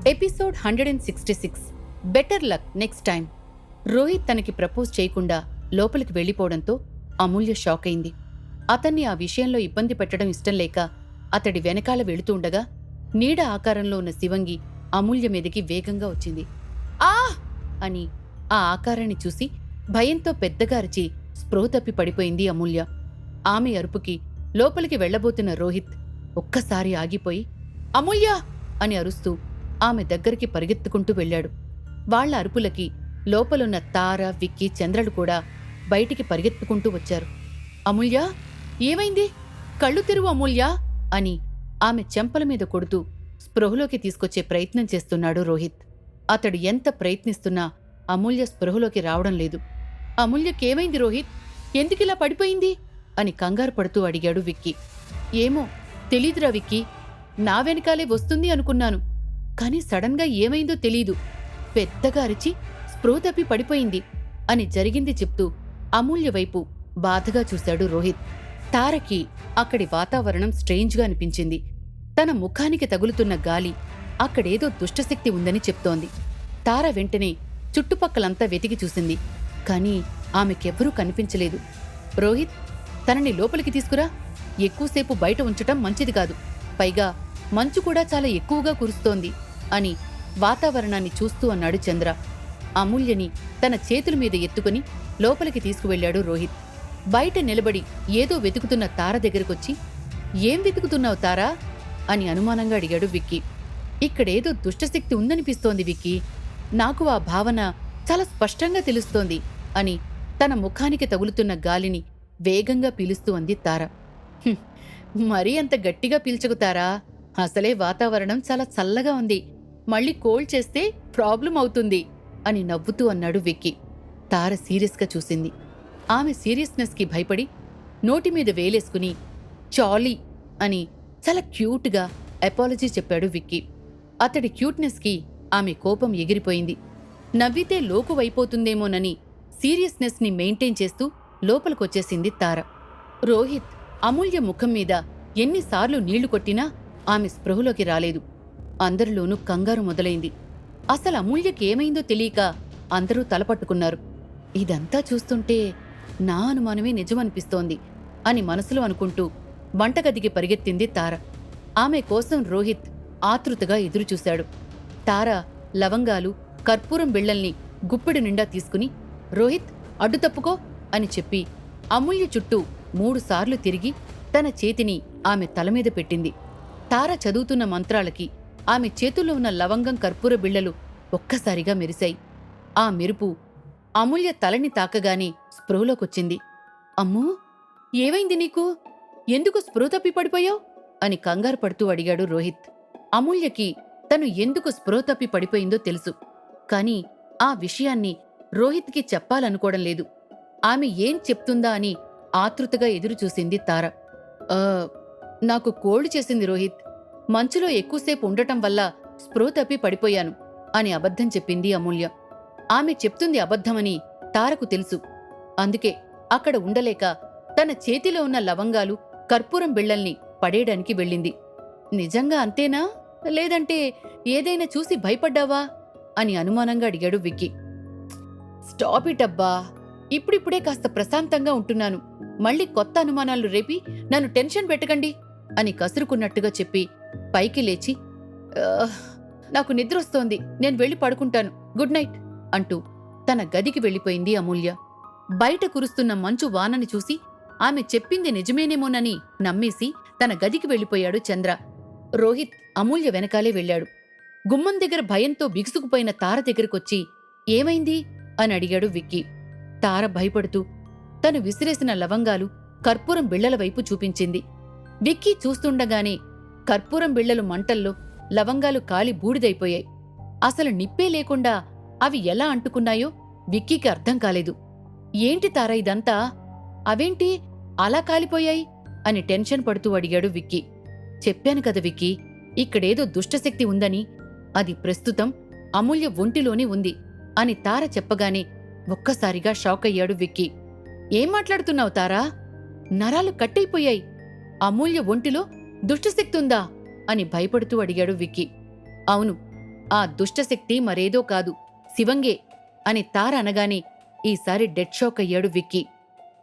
Episode 166 better luck next time. Rohit తనకి propose చేయకుండా లోపలికి వెళ్లిపోవడంతో అమూల్య షాక్ అయింది. అతన్ని ఆ విషయంలో ఇబ్బంది పెట్టడం ఇష్టం లేక అతడి వెనకాల వెళుతూ ఉండగా నీడ ఆకారంలో ఉన్న శివంగి అమూల్య మీదకి వేగంగా వచ్చింది. ఆ అని ఆ ఆకారాన్ని చూసి భయంతో పెద్దగా అరిచి స్పృహ తప్పి పడిపోయింది అమూల్య. ఆమె అరుపుకి లోపలికి వెళ్లబోతున్న రోహిత్ ఒక్కసారి ఆగిపోయి అమూల్య అని అరుస్తూ ఆమె దగ్గరికి పరిగెత్తుకుంటూ వెళ్లాడు. వాళ్ల అరుపులకి లోపలున్న తార, విక్కీ, చంద్రలు కూడా బయటికి పరిగెత్తుకుంటూ వచ్చారు. అమూల్య, ఏమైంది? కళ్ళు తెరువు అమూల్య అని ఆమె చెంపల మీద కొడుతూ స్పృహలోకి తీసుకొచ్చే ప్రయత్నం చేస్తున్నాడు రోహిత్. అతడు ఎంత ప్రయత్నిస్తున్నా అమూల్య స్పృహలోకి రావడం లేదు. అమూల్యకేమైంది రోహిత్? ఎందుకిలా పడిపోయింది అని కంగారు పడుతూ అడిగాడు విక్కీ. ఏమో తెలీదురా విక్కీ, నా వెనకాలే వస్తుంది అనుకున్నాను, కాని సడన్గా ఏమైందో తెలీదు. పెద్దగా అరిచి స్పృహ తప్పి పడిపోయింది అని జరిగింది చెప్తూ అమూల్య వైపు బాధగా చూశాడు రోహిత్. తారకి అక్కడి వాతావరణం స్ట్రేంజ్గా అనిపించింది. తన ముఖానికి తగులుతున్న గాలి అక్కడేదో దుష్టశక్తి ఉందని చెప్తోంది. తార వెంటనే చుట్టుపక్కలంతా వెతికి చూసింది, కాని ఆమెకెవ్వరూ కనిపించలేదు. రోహిత్, తనని లోపలికి తీసుకురా, ఎక్కువసేపు బయట ఉంచటం మంచిది కాదు, పైగా మంచు కూడా చాలా ఎక్కువగా కురుస్తోంది అని వాతావరణాన్ని చూస్తూ అన్నాడు చంద్ర. అమూల్యని తన చేతుల మీద ఎత్తుకుని లోపలికి తీసుకువెళ్లాడు రోహిత్. బయట నిలబడి ఏదో వెతుకుతున్న తార దగ్గరకొచ్చి, ఏం వెతుకుతున్నావు తారా అని అనుమానంగా అడిగాడు విక్కీ. ఇక్కడేదో దుష్టశక్తి ఉందనిపిస్తోంది విక్కీ, నాకు ఆ భావన చాలా స్పష్టంగా తెలుస్తోంది అని తన ముఖానికి తగులుతున్న గాలిని వేగంగా పీలుస్తూ అంది తార. మరీ అంత గట్టిగా పీల్చకుతారా, అసలే వాతావరణం చాలా చల్లగా ఉంది, మళ్ళీ కోల్డ్ చేస్తే ప్రాబ్లం అవుతుంది అని నవ్వుతూ అన్నాడు విక్కీ. తార సీరియస్గా చూసింది. ఆమె సీరియస్నెస్కి భయపడి నోటిమీద వేలేసుకుని చాలీ అని చాలా క్యూట్గా అపాలజీ చెప్పాడు విక్కీ. అతడి క్యూట్నెస్కి ఆమె కోపం ఎగిరిపోయింది. నవ్వితే లోకువైపోతుందేమోనని సీరియస్నెస్ని మెయింటైన్ చేస్తూ లోపలికొచ్చేసింది తార. రోహిత్ అమూల్య ముఖం మీద ఎన్నిసార్లు నీళ్లు కొట్టినా ఆమె స్పృహలోకి రాలేదు. అందరిలోనూ కంగారు మొదలైంది. అసలు అమూల్యకేమైందో తెలియక అందరూ తలపట్టుకున్నారు. ఇదంతా చూస్తుంటే నా అనుమానమే నిజమనిపిస్తోంది అని మనసులో అనుకుంటూ వంటగదికి పరిగెత్తింది తార. ఆమె కోసం రోహిత్ ఆతృతగా ఎదురుచూశాడు. తార లవంగాలు, కర్పూరం బిళ్లల్ని గుప్పిడి నిండా తీసుకుని, రోహిత్ అడ్డు తప్పుకో అని చెప్పి అమూల్య చుట్టూ 3 సార్లు తిరిగి తన చేతిని ఆమె తలమీద పెట్టింది. తార చదువుతున్న మంత్రాలకి ఆమె చేతుల్లో ఉన్న లవంగం, కర్పూర బిళ్లలు ఒక్కసారిగా మెరిశాయి. ఆ మెరుపు అమూల్య తలని తాకగానే స్పృహలోకొచ్చింది. అమ్మూ, ఏమైంది నీకు? ఎందుకు స్పృహ తప్పి పడిపోయావు అని కంగారు పడుతూ అడిగాడు రోహిత్. అమూల్యకి తను ఎందుకు స్పృహ తప్పి పడిపోయిందో తెలుసు, కాని ఆ విషయాన్ని రోహిత్కి చెప్పాలనుకోవడం లేదు. ఆమె ఏం చెప్తుందా అని ఆతృతగా ఎదురుచూసింది తార. నాకు కోల్డ్ చేసింది రోహిత్, మంచులో ఎక్కువసేపు ఉండటం వల్ల స్పృహ తప్పి పడిపోయాను అని అబద్ధం చెప్పింది అమూల్య. ఆమె చెప్తుంది అబద్ధమని తారకు తెలుసు. అందుకే అక్కడ ఉండలేక తన చేతిలో ఉన్న లవంగాలు, కర్పూరం బిళ్లల్ని పడేయడానికి వెళ్ళింది. నిజంగా అంతేనా, లేదంటే ఏదైనా చూసి భయపడ్డావా అని అనుమానంగా అడిగాడు విక్కీ. స్టాప్ ఇట్ అబ్బా, ఇప్పుడిప్పుడే కాస్త ప్రశాంతంగా ఉంటున్నాను, మళ్ళీ కొత్త అనుమానాలు రేపి నన్ను టెన్షన్ పెట్టకండి అని కసురుకున్నట్టుగా చెప్పి పైకి లేచి, నాకు నిద్రొస్తోంది, నేను వెళ్ళి పడుకుంటాను, గుడ్ నైట్ అంటూ తన గదికి వెళ్ళిపోయింది అమూల్య. బయట కురుస్తున్న మంచు వానని చూసి ఆమె చెప్పింది నిజమేనేమోనని నమ్మేసి తన గదికి వెళ్ళిపోయాడు చంద్ర. రోహిత్ అమూల్య వెనకాలే వెళ్ళాడు. గుమ్మం దగ్గర భయంతో బిగుసుకుపోయిన తార దగ్గరకొచ్చి, ఏమైంది అని అడిగాడు విక్కీ. తార భయపడుతూ తను విసిరేసిన లవంగాలు, కర్పూరం బిళ్లల వైపు చూపించింది. విక్కీ చూస్తుండగానే కర్పూరం బిళ్లలు మంటల్లో, లవంగాలు కాలి బూడిదైపోయాయి. అసలు నిప్పే లేకుండా అవి ఎలా అంటుకున్నాయో విక్కీకి అర్థం కాలేదు. ఏంటి తార ఇదంతా? అవేంటి అలా కాలిపోయాయి అని టెన్షన్ పడుతూ అడిగాడు విక్కీ. చెప్పాను కదా విక్కీ, ఇక్కడేదో దుష్టశక్తి ఉందని, అది ప్రస్తుతం అమూల్య ఒంటిలోనే ఉంది అని తార చెప్పగానే ఒక్కసారిగా షాక్ అయ్యాడు విక్కీ. ఏం మాట్లాడుతున్నావు తారా? నరాలు కట్టయిపోయాయి, అమూల్య ఒంటిలో దుష్టశక్తి ఉందా అని భయపడుతూ అడిగాడు విక్కీ. అవును, ఆ దుష్టశక్తి మరేదో కాదు, శివంగే అని తార అనగానే ఈసారి డెడ్ షాక్ అయ్యాడు విక్కీ.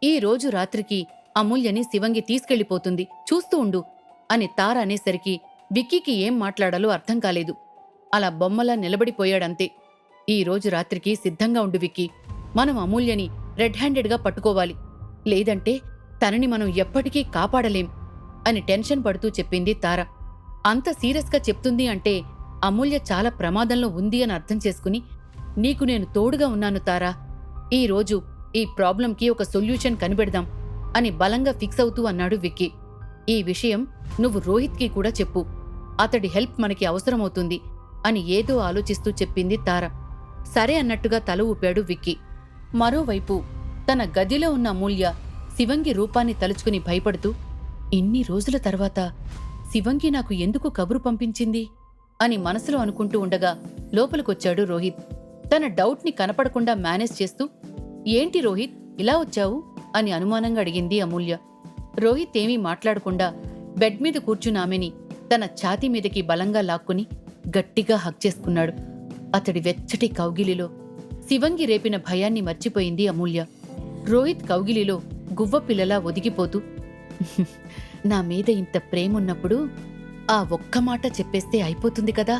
ఈ రోజు రాత్రికి అమూల్యని శివంగి తీసుకెళ్లిపోతుంది, చూస్తూ ఉండు అని తార అనేసరికి విక్కీకి ఏం మాట్లాడాలో అర్థం కాలేదు. అలా బొమ్మలా నిలబడిపోయాడంతే. ఈ రోజు రాత్రికి సిద్ధంగా ఉండు విక్కీ, మనం అమూల్యని రెడ్ హ్యాండెడ్గా పట్టుకోవాలి, లేదంటే తనని మనం ఎప్పటికీ కాపాడలేం అని టెన్షన్ పడుతూ చెప్పింది తార. అంత సీరియస్గా చెప్తుంది అంటే అమూల్య చాలా ప్రమాదంలో ఉంది అని అర్థం చేసుకుని, నీకు నేను తోడుగా ఉన్నాను తారా, ఈరోజు ఈ ప్రాబ్లంకి ఒక సొల్యూషన్ కనిపెడదాం అని బలంగా ఫిక్స్ అవుతూ అన్నాడు విక్కీ. ఈ విషయం నువ్వు రోహిత్కి కూడా చెప్పు, అతడి హెల్ప్ మనకి అవసరమవుతుంది అని ఏదో ఆలోచిస్తూ చెప్పింది తార. సరే అన్నట్టుగా తల ఊపాడు విక్కీ. మరోవైపు తన గదిలో ఉన్న అమూల్య శివంగి రూపాన్ని తలుచుకుని భయపడుతూ, ఇన్ని రోజుల తర్వాత శివంగి నాకు ఎందుకు కబురు పంపించింది అని మనసులో అనుకుంటూ ఉండగా లోపలికొచ్చాడు రోహిత్. తన డౌట్ని కనపడకుండా మేనేజ్ చేస్తూ, ఏంటి రోహిత్ ఇలా వచ్చావు అని అనుమానంగా అడిగింది అమూల్య. రోహిత్ ఏమీ మాట్లాడకుండా బెడ్ మీద కూర్చున్న ఆమెని తన ఛాతీ మీదకి బలంగా లాక్కుని గట్టిగా హగ్ చేసుకున్నాడు. అతడి వెచ్చటి కౌగిలిలో శివంగి రేపిన భయాన్ని మర్చిపోయింది అమూల్య. రోహిత్ కౌగిలిలో గువ్వపిల్లలా ఒదిగిపోతూ, నా మీద ఇంత ప్రేమున్నప్పుడు ఆ ఒక్క మాట చెప్పేస్తే అయిపోతుంది కదా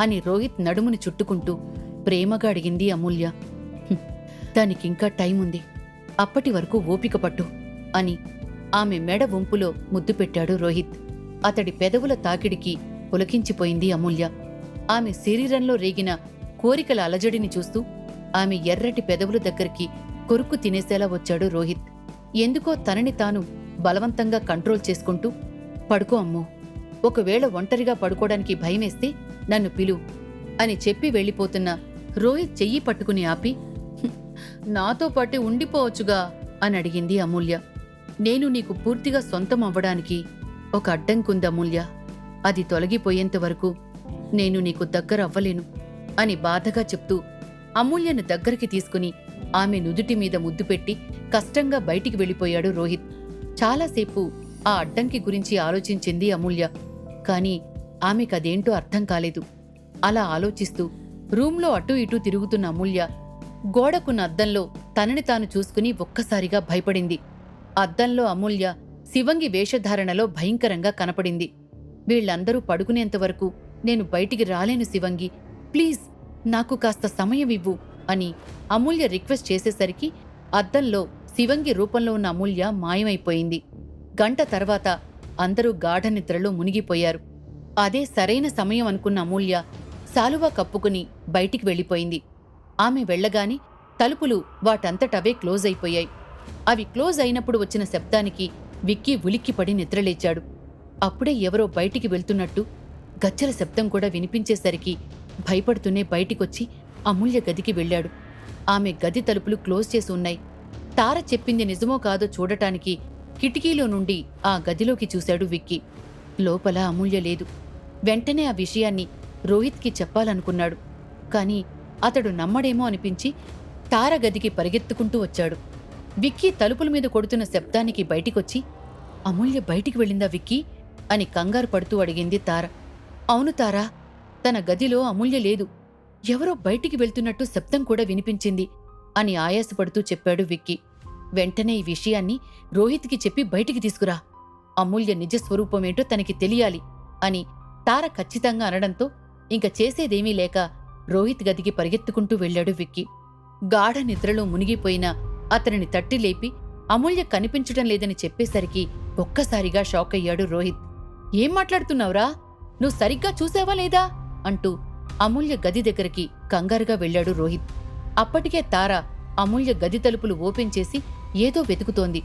అని రోహిత్ నడుముని చుట్టుకుంటూ ప్రేమగా అడిగింది అమూల్య. దానికింకా టైం ఉంది, అప్పటి వరకు ఓపిక పట్టు అని ఆమె మెడ వంపులో ముద్దు పెట్టాడు రోహిత్. అతడి పెదవుల తాకిడికి పులకించిపోయింది అమూల్య. ఆమె శరీరంలో రేగిన కోరికల అలజడిని చూస్తూ ఆమె ఎర్రటి పెదవుల దగ్గరికి కొరుక్కు తినేసేలా వచ్చాడు రోహిత్. ఎందుకో తనని తాను బలవంతంగా కంట్రోల్ చేసుకుంటూ, పడుకో అమ్మో, ఒకవేళ ఒంటరిగా పడుకోవడానికి భయమేస్తే నన్ను పిలు అని చెప్పి వెళ్ళిపోతున్న రోహిత్ చెయ్యి పట్టుకుని ఆపి, నాతో పాటే ఉండిపోవచ్చుగా అని అడిగింది అమూల్య. నేను నీకు పూర్తిగా సొంతం అవ్వడానికి ఒక అడ్డంకుంది అమూల్య, అది తొలగిపోయేంత వరకు నేను నీకు దగ్గర అవ్వలేను అని బాధగా చెప్తూ అమూల్యను దగ్గరికి తీసుకుని ఆమె నుదుటి మీద ముద్దు పెట్టి కష్టంగా బయటికి వెళ్ళిపోయాడు రోహిత్. చాలాసేపు ఆ అడ్డంకి గురించి ఆలోచించింది అమూల్య. కాని ఆమెకదేంటో అర్థం కాలేదు. అలా ఆలోచిస్తూ రూంలో అటూ ఇటూ తిరుగుతున్న అమూల్య గోడకున్న అద్దంలో తనని తాను చూసుకుని ఒక్కసారిగా భయపడింది. అద్దంలో అమూల్య శివంగి వేషధారణలో భయంకరంగా కనపడింది. వీళ్లందరూ పడుకునేంతవరకు నేను బయటికి రాలేను శివంగి, ప్లీజ్ నాకు కాస్త సమయం ఇవ్వు అని అమూల్య రిక్వెస్ట్ చేసేసరికి అద్దంలో శివంగి రూపంలో ఉన్న అమూల్య మాయమైపోయింది. గంట తర్వాత అందరూ గాఢ నిద్రలో మునిగిపోయారు. అదే సరైన సమయం అనుకున్న అమూల్య శాలువా కప్పుకుని బయటికి వెళ్ళిపోయింది. ఆమె వెళ్లగాని తలుపులు వాటంతటవే క్లోజ్ అయిపోయాయి. అవి క్లోజ్ అయినప్పుడు వచ్చిన శబ్దానికి విక్కీ ఉలిక్కిపడి నిద్రలేచాడు. అప్పుడే ఎవరో బయటికి వెళ్తున్నట్టు గజ్జల శబ్దం కూడా వినిపించేసరికి భయపడుతూనే బయటికొచ్చి అమూల్య గదికి వెళ్ళాడు. ఆమె గది తలుపులు క్లోజ్ చేసి ఉన్నాయి. తార చెప్పింది నిజమో కాదో చూడటానికి కిటికీలో నుండి ఆ గదిలోకి చూశాడు విక్కీ. లోపల అమూల్య లేదు. వెంటనే ఆ విషయాన్ని రోహిత్కి చెప్పాలనుకున్నాడు. కాని అతడు నమ్మడేమో అనిపించి తార గదికి పరిగెత్తుకుంటూ వచ్చాడు. విక్కీ తలుపుల మీద కొడుతున్న శబ్దానికి బయటికొచ్చి, అమూల్య బయటికి వెళ్ళిందా విక్కీ అని కంగారు పడుతూ అడిగింది తార. అవును తారా, తన గదిలో అమూల్య లేదు, ఎవరో బయటికి వెళ్తున్నట్టు శబ్దం కూడా వినిపించింది అని ఆయాసపడుతూ చెప్పాడు విక్కీ. వెంటనే ఈ విషయాన్ని రోహిత్కి చెప్పి బయటికి తీసుకురా, అమూల్య నిజస్వరూపమేంటో తనకి తెలియాలి అని తార ఖచ్చితంగా అనడంతో ఇంక చేసేదేమీ లేక రోహిత్ గదికి పరిగెత్తుకుంటూ వెళ్లాడు విక్కీ. గాఢ నిద్రలో మునిగిపోయిన అతనిని తట్టి లేపి అమూల్య కనిపించటం లేదని చెప్పేసరికి ఒక్కసారిగా షాక్ అయ్యాడు రోహిత్. ఏం మాట్లాడుతున్నావురా, నువ్వు సరిగ్గా చూసావా లేదా అంటూ అమూల్య గది దగ్గరికి కంగారుగా వెళ్లాడు రోహిత్. అప్పటికే తార అమూల్య గది తలుపులు ఓపెన్ చేసి ఏదో వెతుకుతోంది.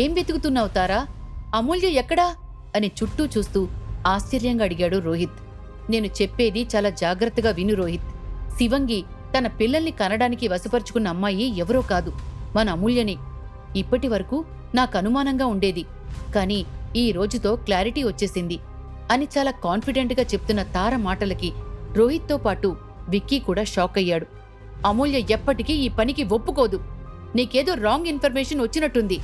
ఏం వెతుకుతున్నావు తారా, అమూల్య ఎక్కడా అని చుట్టూ చూస్తూ ఆశ్చర్యంగా అడిగాడు రోహిత్. నేను చెప్పేది చాలా జాగ్రత్తగా విను రోహిత్. శివంగి తన పిల్లల్ని కనడానికి వశపరుచుకున్న అమ్మాయి ఎవరో కాదు, మన అమూల్యని. ఇప్పటి వరకు నాకు అనుమానంగా ఉండేది, కాని ఈ రోజుతో క్లారిటీ వచ్చేసింది అని చాలా కాన్ఫిడెంట్గా చెప్తున్న తార మాటలకి రోహిత్తో పాటు విక్కీ కూడా షాక్ అయ్యాడు. అమూల్య ఎప్పటికీ ఈ పనికి ఒప్పుకోదు, నీకేదో రాంగ్ ఇన్ఫర్మేషన్ వచ్చినట్టుంది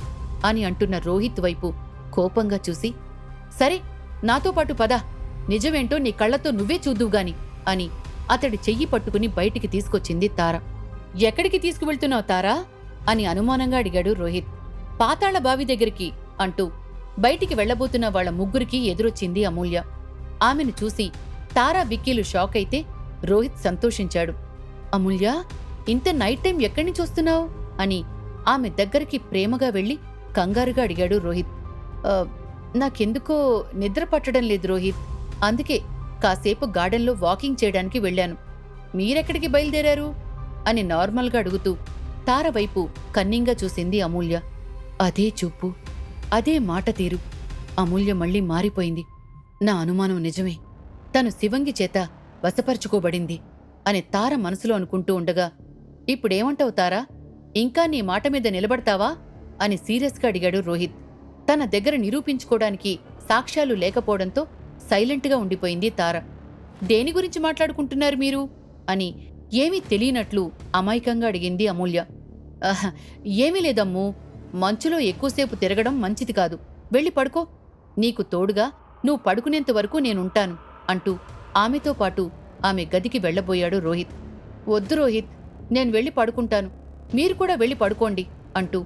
అని అంటున్న రోహిత్ వైపు కోపంగా చూసి, సరే నాతో పాటు పద, నిజమేంటో నీ కళ్లతో నువ్వే చూద్దువుగాని అని అతడి చెయ్యి పట్టుకుని బయటికి తీసుకొచ్చింది తార. ఎక్కడికి తీసుకువెళ్తున్నావు తారా అని అనుమానంగా అడిగాడు రోహిత్. పాతాళ బావి దగ్గరికి అంటూ బయటికి వెళ్లబోతున్న వాళ్ల ముగ్గురికి ఎదురొచ్చింది అమూల్య. ఆమెను చూసి తారా విక్కీలు షాక్ అయితే రోహిత్ సంతోషించాడు. అమూల్య, ఇంత నైట్ టైం ఎక్కడ్నించి వస్తున్నావు అని ఆమె దగ్గరికి ప్రేమగా వెళ్లి కంగారుగా అడిగాడు రోహిత్. నాకెందుకో నిద్ర పట్టడం లేదు రోహిత్, అందుకే కాసేపు గార్డెన్లో వాకింగ్ చేయడానికి వెళ్లాను. మీరెక్కడికి బయలుదేరారు అని నార్మల్గా అడుగుతూ తార వైపు కన్నింగా చూసింది అమూల్య. అదే చూపు, అదే మాట తీరు. అమూల్య మళ్లీ మారిపోయింది. నా అనుమానం నిజమే, తను శివంగి చేత వశపరుచుకోబడింది అని తార మనసులో అనుకుంటూ ఉండగా, ఇప్పుడేమంటావు తారా, ఇంకా నీ మాట మీద నిలబడతావా అని సీరియస్గా అడిగాడు రోహిత్. తన దగ్గర నిరూపించుకోవడానికి సాక్ష్యాలు లేకపోవడంతో సైలెంట్గా ఉండిపోయింది తార. దేని గురించి మాట్లాడుకుంటున్నారు మీరు అని ఏమీ తెలియనట్లు అమాయకంగా అడిగింది అమూల్య. ఏమీ లేదమ్మూ, మంచులో ఎక్కువసేపు తిరగడం మంచిది కాదు, వెళ్ళి పడుకో, నీకు తోడుగా నువ్వు పడుకునేంత వరకు నేనుంటాను అంటూ ఆమెతో పాటు ఆమె గదికి వెళ్లబోయాడు రోహిత్. వద్దు రోహిత్, నేను వెళ్ళి పడుకుంటాను, మీరు కూడా వెళ్ళి పడుకోండి అంటూ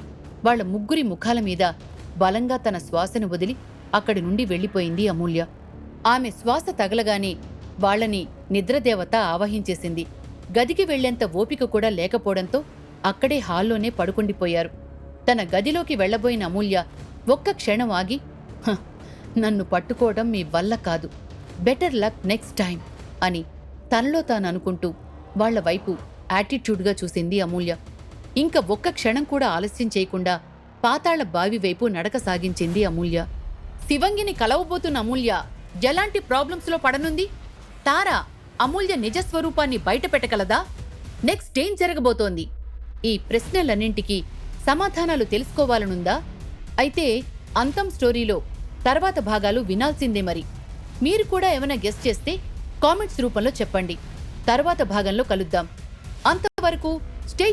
వాళ్ల ముగ్గురి ముఖాల మీద బలంగా తన శ్వాసను వదిలి అక్కడి నుండి వెళ్లిపోయింది అమూల్య. ఆమె శ్వాస తగలగానే వాళ్లని నిద్రదేవత ఆవహించేసింది. గదికి వెళ్లేంత ఓపిక కూడా లేకపోవడంతో అక్కడే హాల్లోనే పడుకుండిపోయారు. తన గదిలోకి వెళ్లబోయిన అమూల్య ఒక్క క్షణం ఆగి, నన్ను పట్టుకోవడం మీ వల్ల కాదు, బెటర్ లక్ నెక్స్ట్ టైం అని తనలో తాను అనుకుంటూ వాళ్ల వైపు యాటిట్యూడ్గా చూసింది అమూల్య. ఇంక ఒక్క క్షణం కూడా ఆలస్యం చేయకుండా పాతాళ బావి వైపు నడక సాగించింది అమూల్య. శివంగిని కలవబోతున్న అమూల్య ఎలాంటి ప్రాబ్లమ్స్లో పడనుంది? తార అమూల్య నిజస్వరూపాన్ని బయటపెట్టగలదా? నెక్స్ట్ ఏం జరగబోతోంది? ఈ ప్రశ్నలన్నింటికీ సమాధానాలు తెలుసుకోవాలనుందా? అయితే అంతం స్టోరీలో తర్వాత భాగాలు వినాల్సిందే. మరి మీరు కూడా ఏమైనా గెస్ చేస్తే కామెంట్స్ రూపంలో చెప్పండి. తర్వాత భాగంలో కలుద్దాం. అంతవరకు